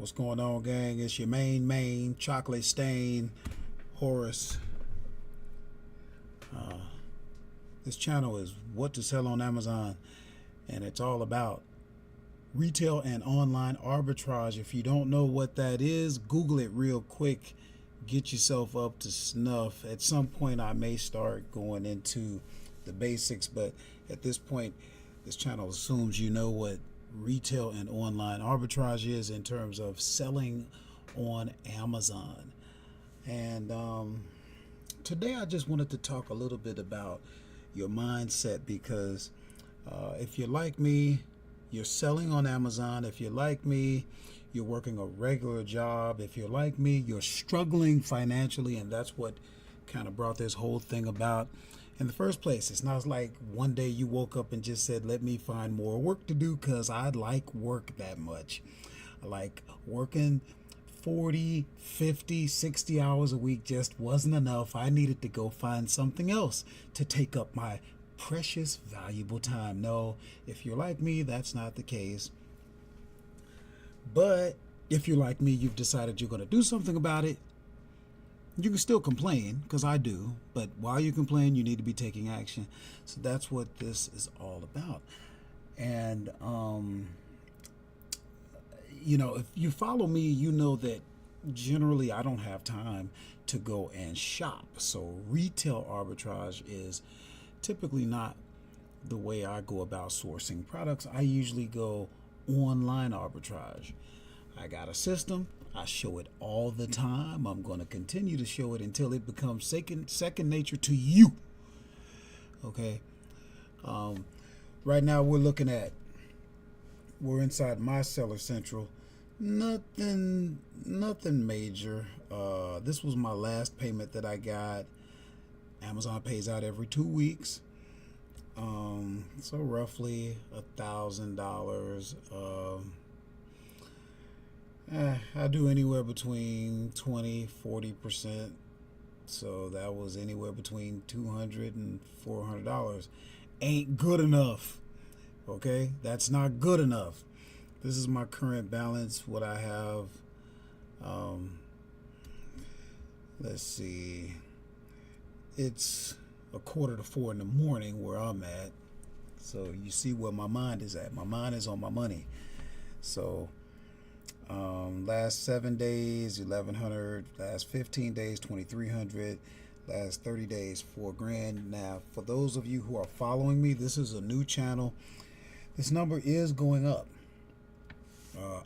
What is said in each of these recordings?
What's going on, gang? It's your main chocolate stain Horace. This channel is what to sell on Amazon, and it's all about retail and online arbitrage. If you don't know what that is, Google it real quick. Get yourself up to snuff. At some point, I may start going into the basics, but at this point, this channel assumes you know what retail and online arbitrage is in terms of selling on Amazon. And today I just wanted to talk a little bit about your mindset, because if you're like me, you're selling on Amazon. If you're like me, you're working a regular job. If you're like me, you're struggling financially, and that's what kind of brought this whole thing about in the first place. It's not like one day you woke up and just said, let me find more work to do, because I like work that much. I like working 40, 50, 60 hours a week just wasn't enough. I needed to go find something else to take up my precious, valuable time. No, if you're like me, that's not the case. But if you're like me, you've decided you're going to do something about it. You can still complain, because I do, but while you complain, you need to be taking action. So that's what this is all about. And if you follow me, you know that generally I don't have time to go and shop. So retail arbitrage is typically not the way I go about sourcing products. I usually go online arbitrage. I got a system. I show it all the time. I'm going to continue to show it until it becomes second nature to you. Okay. Right now we're inside my Seller Central. Nothing major. This was my last payment that I got. Amazon pays out every 2 weeks. So roughly $1,000. I do anywhere between 20-40%. So that was anywhere between $200 and $400. Ain't good enough. Okay, that's not good enough. This is my current balance. What I have. Let's see. It's 3:45 in the morning where I'm at. So you see where my mind is at. My mind is on my money. So last 7 days, 1,100. Last 15 days, 2,300. Last 30 days, $4,000. Now, for those of you who are following me, this is a new channel. This number is going up.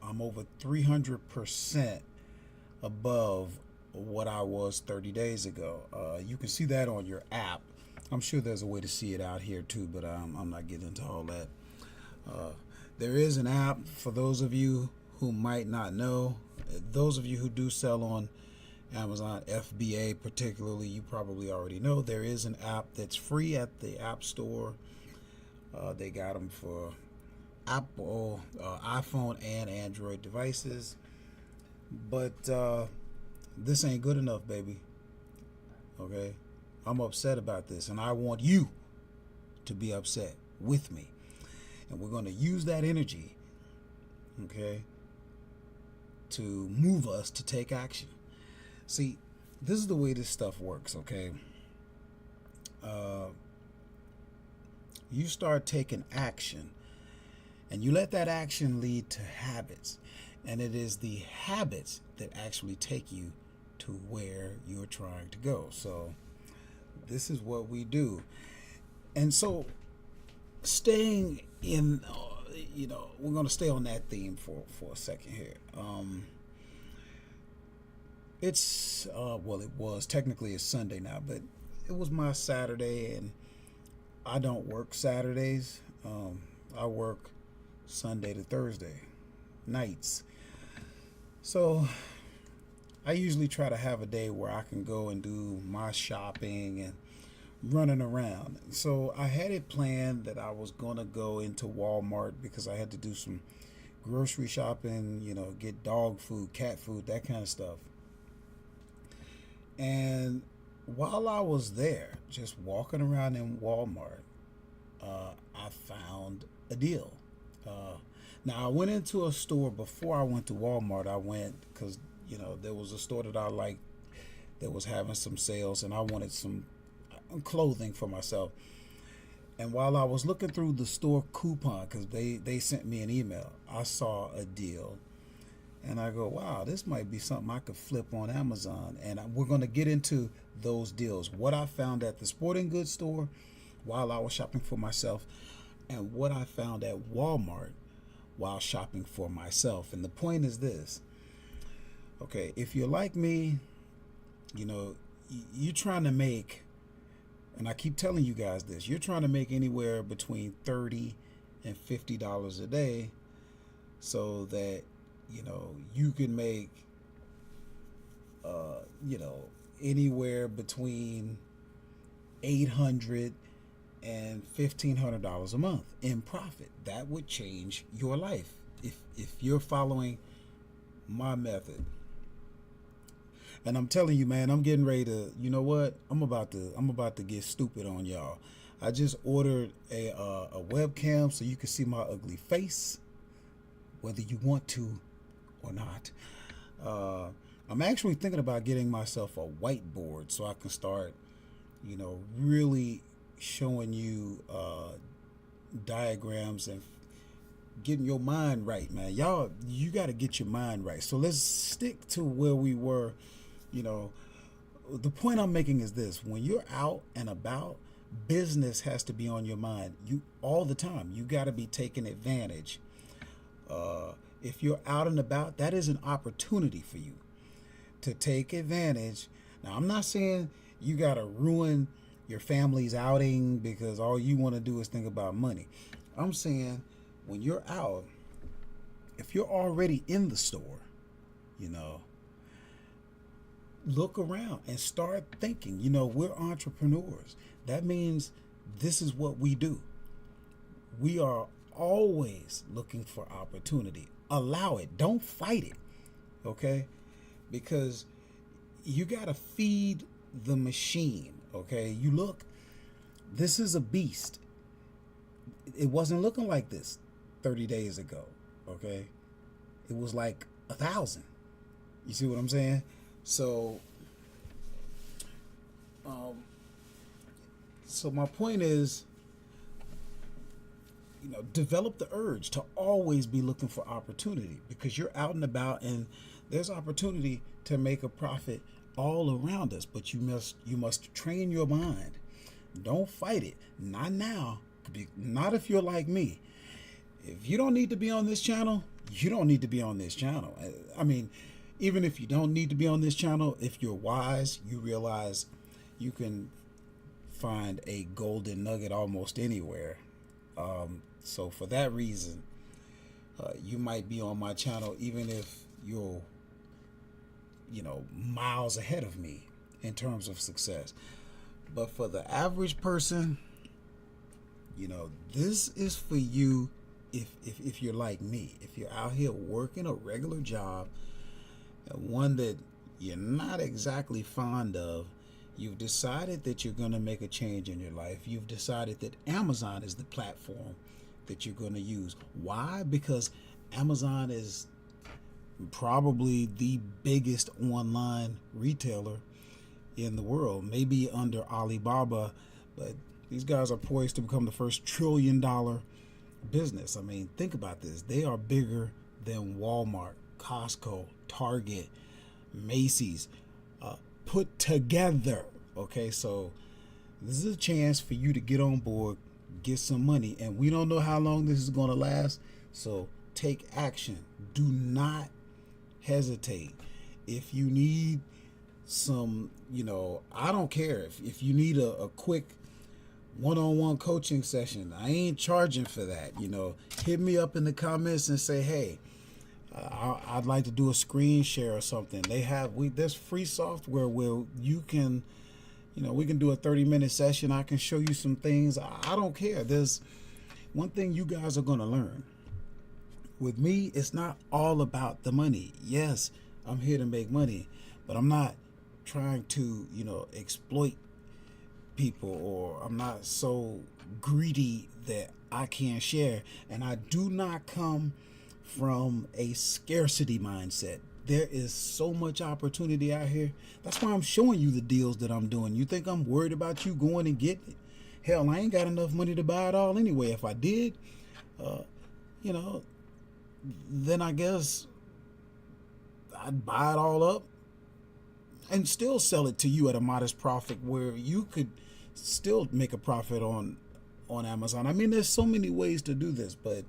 I'm over 300% above what I was 30 days ago. You can see that on your app. I'm sure there's a way to see it out here too, but I'm not getting into all that. There is an app for those of you who might not know. Those of you who do sell on Amazon FBA particularly, you probably already know there is an app that's free at the App Store. They got them for Apple, iPhone and Android devices. But this ain't good enough, baby. Okay? I'm upset about this, and I want you to be upset with me. And we're going to use that energy, okay, to move us to take action. See, this is the way this stuff works, okay? You start taking action, and you let that action lead to habits. And it is the habits that actually take you to where you're trying to go. So this is what we do. And so staying in, we're going to stay on that theme for a second here. It was technically a Sunday now, but it was my Saturday, and I don't work Saturdays. I work Sunday to Thursday nights. So I usually try to have a day where I can go and do my shopping and running around. So I had it planned that I was going to go into Walmart because I had to do some grocery shopping, get dog food, cat food, that kind of stuff. And while I was there, just walking around in Walmart, I found a deal. Now I went into a store before I went to Walmart. I went because there was a store that I liked that was having some sales, and I wanted some clothing for myself. And while I was looking through the store coupon, because they sent me an email, I saw a deal. And I go, wow, this might be something I could flip on Amazon. And we're going to get into those deals. What I found at the sporting goods store while I was shopping for myself, and what I found at Walmart while shopping for myself. And the point is this. Okay, if you're like me, you're trying to make, and I keep telling you guys this, you're trying to make anywhere between $30 and $50 a day so that you can make anywhere between $800 and $1,500 a month in profit. That would change your life if you're following my method. And I'm telling you, man, I'm getting ready to, you know what? I'm about to get stupid on y'all. I just ordered a webcam so you can see my ugly face, whether you want to or not. I'm actually thinking about getting myself a whiteboard so I can start, really showing you diagrams and getting your mind right, man. Y'all, you got to get your mind right. So let's stick to where we were. The point I'm making is this: when you're out and about, business has to be on your mind. You all the time. You got to be taking advantage. If you're out and about, that is an opportunity for you to take advantage. Now, I'm not saying you got to ruin your family's outing because all you want to do is think about money. I'm saying when you're out, if you're already in the store, look around and start thinking. We're entrepreneurs. That means this is what we do. We are always looking for opportunity. Allow it. Don't fight it. Okay? Because you got to feed the machine. Okay? You look, this is a beast. It wasn't looking like this 30 days ago. Okay? It was like 1,000. You see what I'm saying? So my point is, develop the urge to always be looking for opportunity, because you're out and about and there's opportunity to make a profit all around us. But you must train your mind. Don't fight it. Not now. Not if you're like me. If you don't need to be on this channel, you don't need to be on this channel. I mean, even if you don't need to be on this channel, if you're wise, you realize you can find a golden nugget almost anywhere. So for that reason, you might be on my channel even if you're, miles ahead of me in terms of success. But for the average person, this is for you if you're like me. If you're out here working a regular job, one that you're not exactly fond of, you've decided that you're going to make a change in your life. You've decided that Amazon is the platform that you're going to use. Why? Because Amazon is probably the biggest online retailer in the world, maybe under Alibaba, but these guys are poised to become the first $1 trillion business. I mean, think about this. They are bigger than Walmart, Costco, Target, Macy's, put together. Okay, so this is a chance for you to get on board, get some money, and we don't know how long this is going to last, so take action. Do not hesitate. If you need some, I don't care if you need a quick one-on-one coaching session, I ain't charging for that. Hit me up in the comments and say, hey, I'd like to do a screen share or something. There's free software where you can, we can do a 30-minute session. I can show you some things. I don't care. There's one thing you guys are going to learn. With me, it's not all about the money. Yes, I'm here to make money, but I'm not trying to, exploit people, or I'm not so greedy that I can't share. And I do not come from a scarcity mindset. There is so much opportunity out here. That's why I'm showing you the deals that I'm doing. You think I'm worried about you going and getting it? Hell, I ain't got enough money to buy it all anyway. If I did, you know, then I guess I'd buy it all up and still sell it to you at a modest profit where you could still make a profit on Amazon. I mean, there's so many ways to do this, but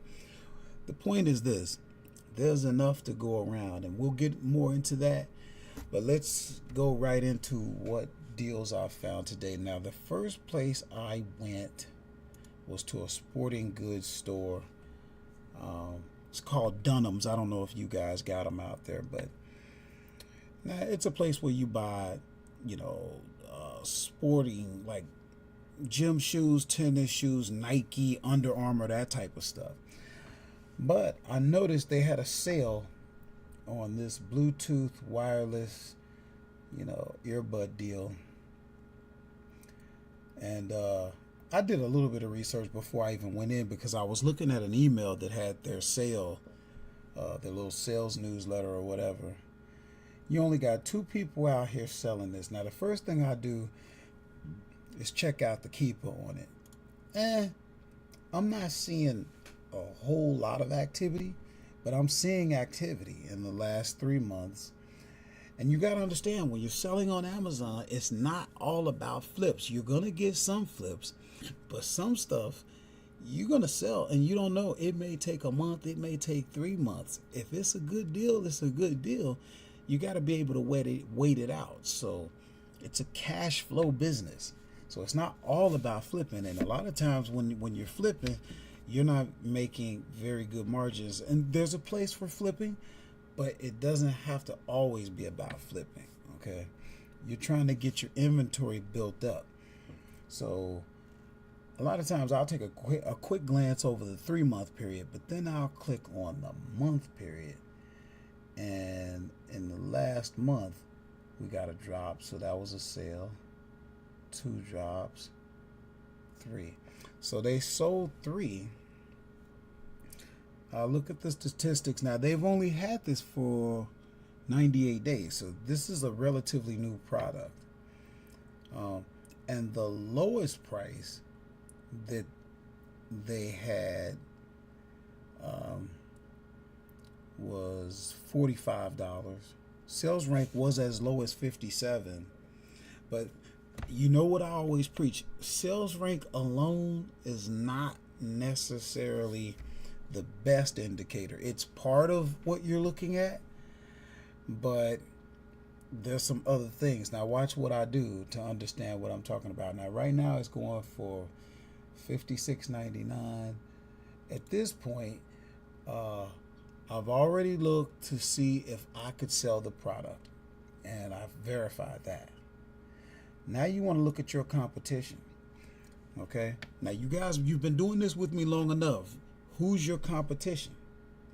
the point is this: there's enough to go around, and we'll get more into that. But let's go right into what deals I found today. Now, the first place I went was to a sporting goods store. It's called Dunham's. I don't know if you guys got them out there, but now it's a place where you buy, sporting, like gym shoes, tennis shoes, Nike, Under Armour, that type of stuff. But I noticed they had a sale on this Bluetooth wireless, earbud deal. And I did a little bit of research before I even went in because I was looking at an email that had their sale, their little sales newsletter or whatever. You only got 2 people out here selling this. Now, the first thing I do is check out the keeper on it. I'm not seeing a whole lot of activity, but I'm seeing activity in the last 3 months. And you got to understand, when you're selling on Amazon, it's not all about flips. You're going to get some flips, but some stuff you're going to sell and you don't know. It may take a month. It may take 3 months. If it's a good deal, it's a good deal. You got to be able to wait it out. So it's a cash flow business. So it's not all about flipping. And a lot of times when you're flipping, you're not making very good margins. And there's a place for flipping, but it doesn't have to always be about flipping, okay? You're trying to get your inventory built up. So a lot of times I'll take a quick glance over the 3-month period, but then I'll click on the month period. And in the last month, we got a drop. So that was a sale. 2 drops. 3. So they sold 3. Look at the statistics. Now, they've only had this for 98 days. So this is a relatively new product. And the lowest price that they had was $45. Sales rank was as low as 57. But you know what I always preach? Sales rank alone is not necessarily the best indicator. It's part of what you're looking at, but there's some other things. Now watch what I do to understand what I'm talking about. Now right now it's going for $56.99. At this point, I've already looked to see if I could sell the product, and I've verified that. Now you want to look at your competition. Okay? Now you guys, you've been doing this with me long enough. Who's your competition?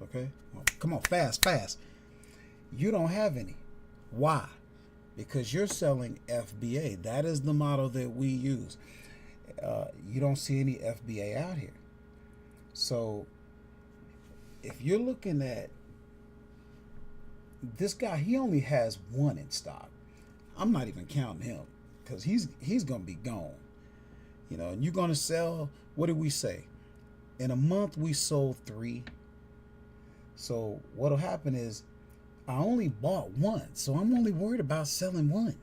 Okay? Well, come on, fast. You don't have any. Why? Because you're selling FBA. That is the model that we use. You don't see any FBA out here. So if you're looking at this guy, he only has 1 in stock. I'm not even counting him because he's going to be gone. And you're going to sell, what did we say? In a month, we sold 3. So what'll happen is I only bought 1. So I'm only worried about selling 1.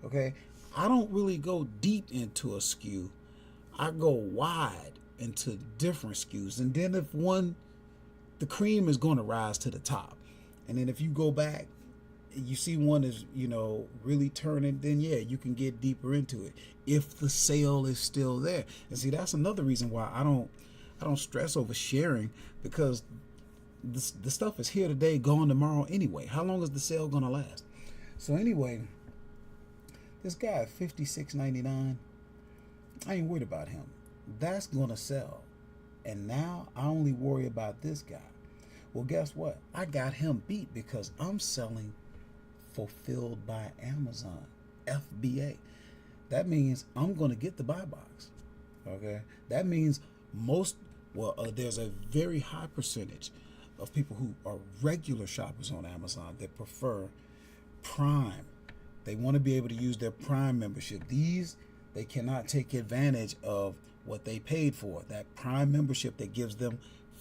Okay. I don't really go deep into a SKU. I go wide into different SKUs. And then if the cream is going to rise to the top. And then if you go back, you see one is, really turning, then yeah, you can get deeper into it if the sale is still there. And see, that's another reason why I don't stress over sharing, because the stuff is here today, gone tomorrow anyway. How long is the sale going to last? So anyway, this guy at $56.99, I ain't worried about him. That's going to sell. And now I only worry about this guy. Well, guess what? I got him beat because I'm selling fulfilled by Amazon, FBA. That means I'm going to get the buy box. Okay? That means there's a very high percentage of people who are regular shoppers on Amazon that prefer Prime. They want to be able to use their Prime membership. They cannot take advantage of what they paid for. That Prime membership that gives them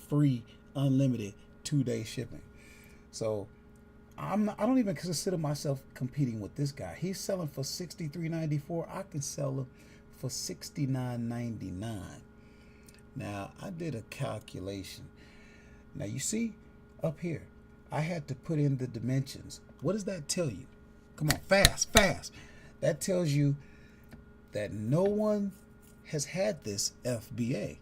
free, unlimited 2-day shipping. So I don't even consider myself competing with this guy. He's selling for $63.94. I can sell him for $69.99. Now I did a calculation. Now you see up here, I had to put in the dimensions. What does that tell you? Come on, fast. That tells you that no one has had this FBA,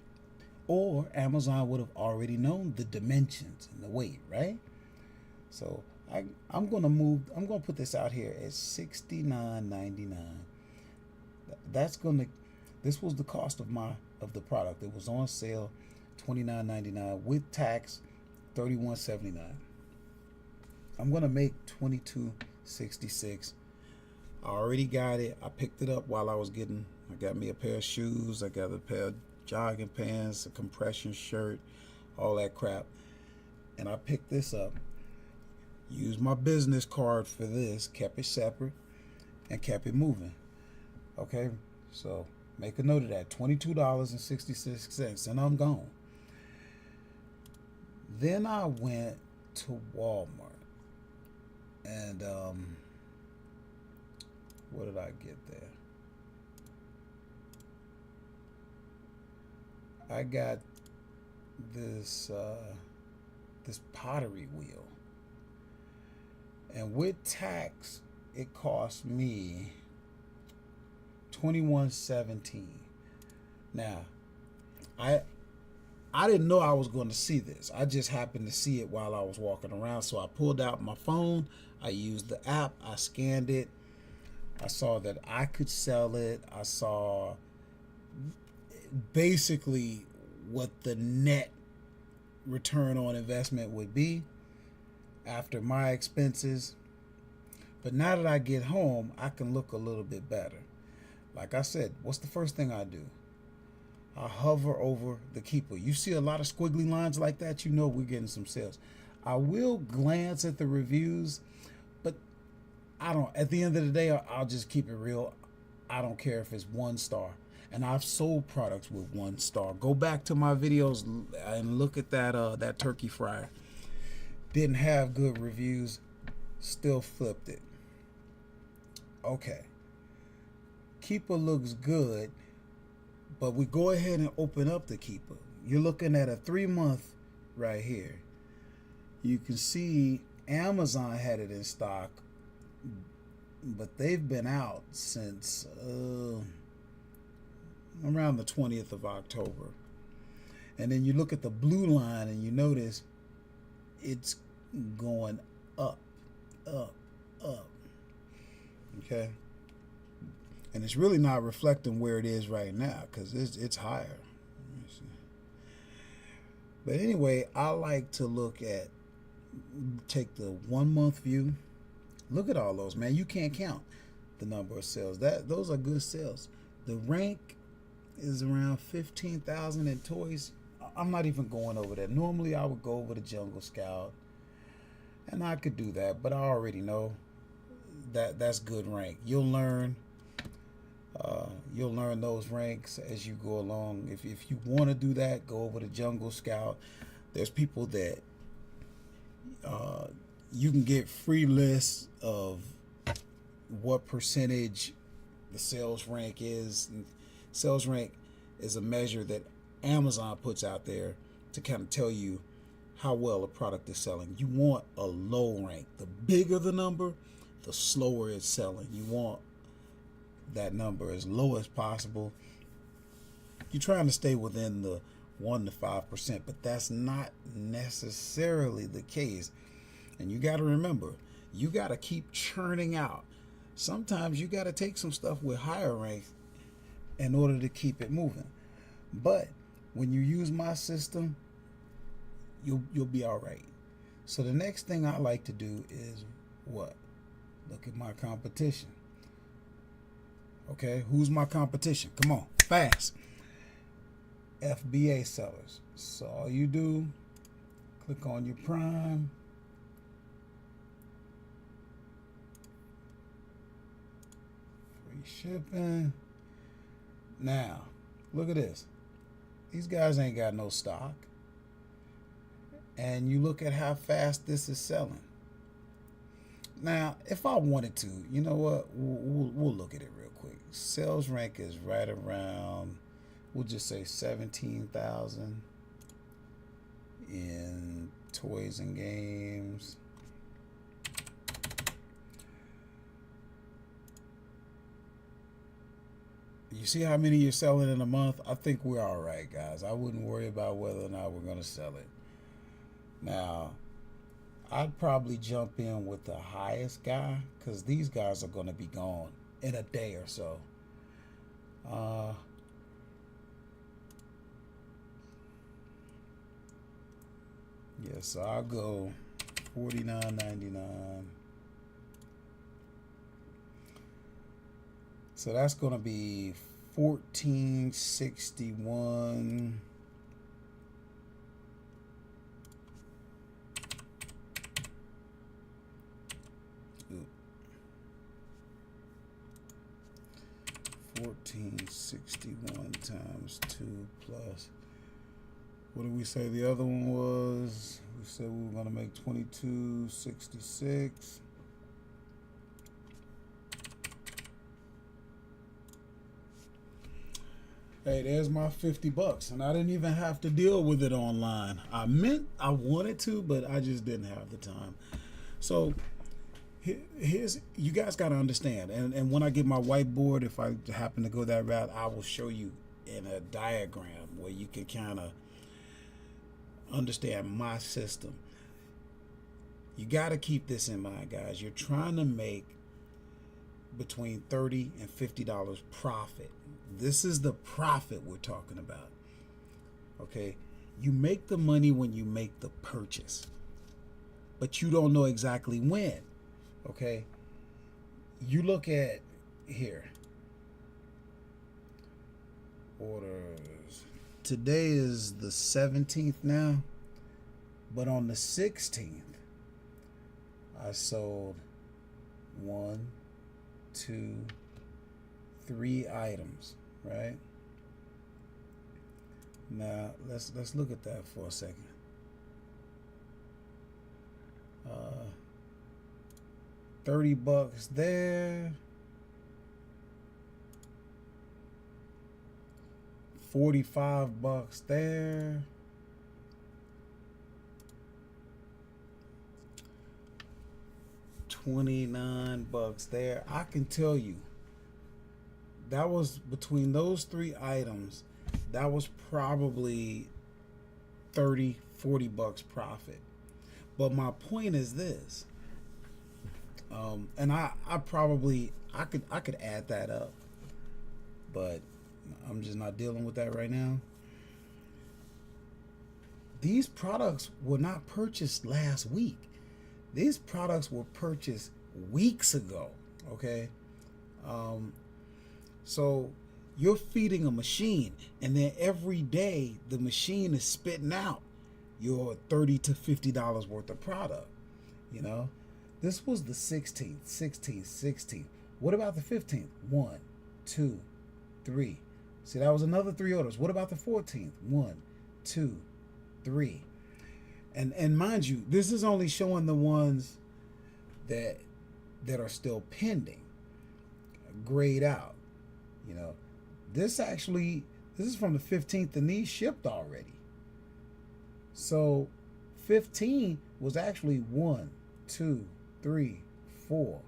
or Amazon would have already known the dimensions and the weight, right? So I'm gonna put this out here at $69.99. This was the cost of the product. It was on sale, $29.99 with tax, $31.79. I'm gonna make $22.66. I already got it. I picked it up while I got me a pair of shoes. I got a pair of jogging pants, a compression shirt, all that crap. And I picked this up, used my business card for this, kept it separate, and kept it moving. Okay, so make a note of that, $22.66, and I'm gone. Then I went to Walmart, and what did I get there? I got this pottery wheel, and with tax it cost me $21.17. Now I didn't know I was going to see this. I just happened to see it while I was walking around, so I pulled out my phone, I used the app, I scanned it, I saw that I could sell it, I saw basically what the net return on investment would be after my expenses. But now that I get home, I can look a little bit better. Like I said, what's the first thing I do? I hover over the keeper. You see a lot of squiggly lines like that, you know we're getting some sales. I will glance at the reviews, but at the end of the day, I'll just keep it real. I don't care if it's 1 star. And I've sold products with 1 star. Go back to my videos and look at that turkey fryer. Didn't have good reviews, still flipped it. Okay. Keeper looks good, but we go ahead and open up the Keeper. You're looking at a 3-month right here. You can see Amazon had it in stock, but they've been out since around the 20th of October. And then you look at the blue line and you notice it's going up. Okay? And it's really not reflecting where it is right now because it's higher. But anyway, I like to take the 1-month view. Look at all those, man. You can't count the number of sales. Those are good sales. The rank is around 15,000 in toys. I'm not even going over that. Normally I would go over the Jungle Scout, and I could do that, but I already know that's good rank. You'll learn those ranks as you go along. If you want to do that, go over to Jungle Scout. There's people that you can get free lists of what percentage the sales rank is. And sales rank is a measure that Amazon puts out there to kind of tell you how well a product is selling. You want a low rank. The bigger the number, the slower it's selling. You want that number as low as possible. You're trying to stay within the 1 to 5%, but that's not necessarily the case. And you got to remember, you got to keep churning out. Sometimes you got to take some stuff with higher ranks in order to keep it moving. But when you use my system, you'll be all right. So the next thing I like to do is what? Look at my competition. Okay, who's my competition? Come on, fast. FBA sellers. So all you do, Click on your Prime. Free shipping. Now, look at this. These guys ain't got no stock. And you look at how fast this is selling. Now, if I wanted to, you know what? We'll look at it real quick. Sales rank is right around, we'll just say 17,000 in toys and games. You see how many you're selling in a month? I think we're all right, guys. I wouldn't worry about whether or not we're going to sell it. Now, I'd probably jump in with the highest guy because these guys are going to be gone in a day or so. Yeah, so I'll go $49.99. So that's going to be $14.61. $14.61 times 2 plus. What did we say the other one was? We said we were going to make $22.66. Hey, there's my $50, and I didn't even have to deal with it online. I wanted to, but I just didn't have the time. So here's, you guys got to understand, and when I get my whiteboard, if I happen to go that route, I will show you in a diagram where you can kind of understand my system. You got to keep this in mind, guys. You're trying to make between $30 and $50 profit. This is the profit we're talking about. Okay, you make the money when you make the purchase, but you don't know exactly when. Okay, you look at here, orders. Today is the 17th now, but on the 16th, I sold 1, 2, 3 items, right? Now let's look at that for a second. $30 there, $45 there, $29 there. I can tell you that was between those 3 items, that was probably $30, $40 profit. But my point is this, and I could add that up, but I'm just not dealing with that right now. These products were not purchased last week. These products were purchased weeks ago, okay? So you're feeding a machine, and then every day the machine is spitting out your $30 to $50 worth of product. You know, this was the 16th, 16th. What about the 15th? 1, 2, 3. See, that was another 3 orders. What about the 14th? 1, 2, 3. And mind you, this is only showing the ones that are still pending, grayed out. You know, this is from the 15th, and these shipped already. So 15 was actually 1, 2, 3, 4,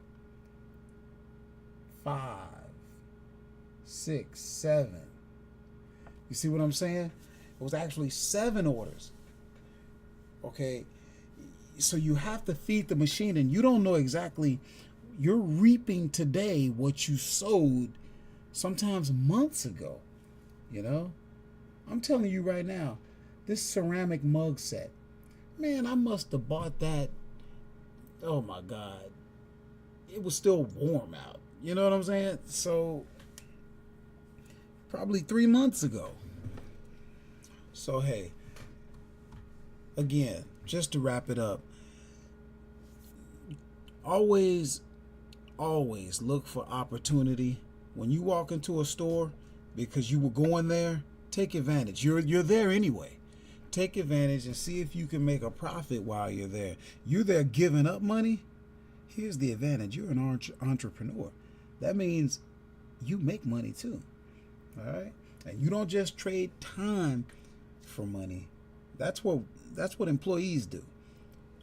5, 6, 7. You see what I'm saying? It was actually 7 orders. Okay, so you have to feed the machine, and you don't know exactly. You're reaping today what you sowed sometimes months ago. You know, I'm telling you right now, this ceramic mug set, man, I must have bought that. Oh my God, it was still warm out. You know what I'm saying? So probably 3 months ago. So hey, again, just to wrap it up, always look for opportunity when you walk into a store, because you were going there. Take advantage. You're there anyway. Take advantage and see if you can make a profit while you're there. You're there giving up money. Here's the advantage. You're an entrepreneur. That means you make money too. All right? And you don't just trade time for money. That's what employees do.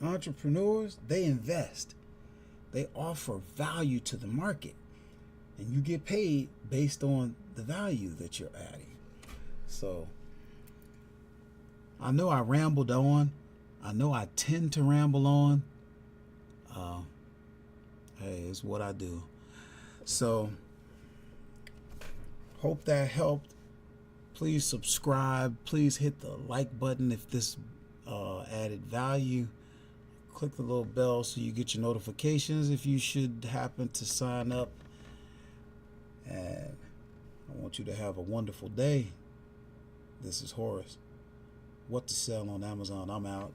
Entrepreneurs, they invest. They offer value to the market, and you get paid based on the value that you're adding. So I know I rambled on. I know I tend to ramble on. Hey, it's what I do. So hope that helped. Please subscribe. Please hit the like button if this added value. Click the little bell so you get your notifications if you should happen to sign up. And I want you to have a wonderful day. This is Horace. What to Sell on Amazon. I'm out.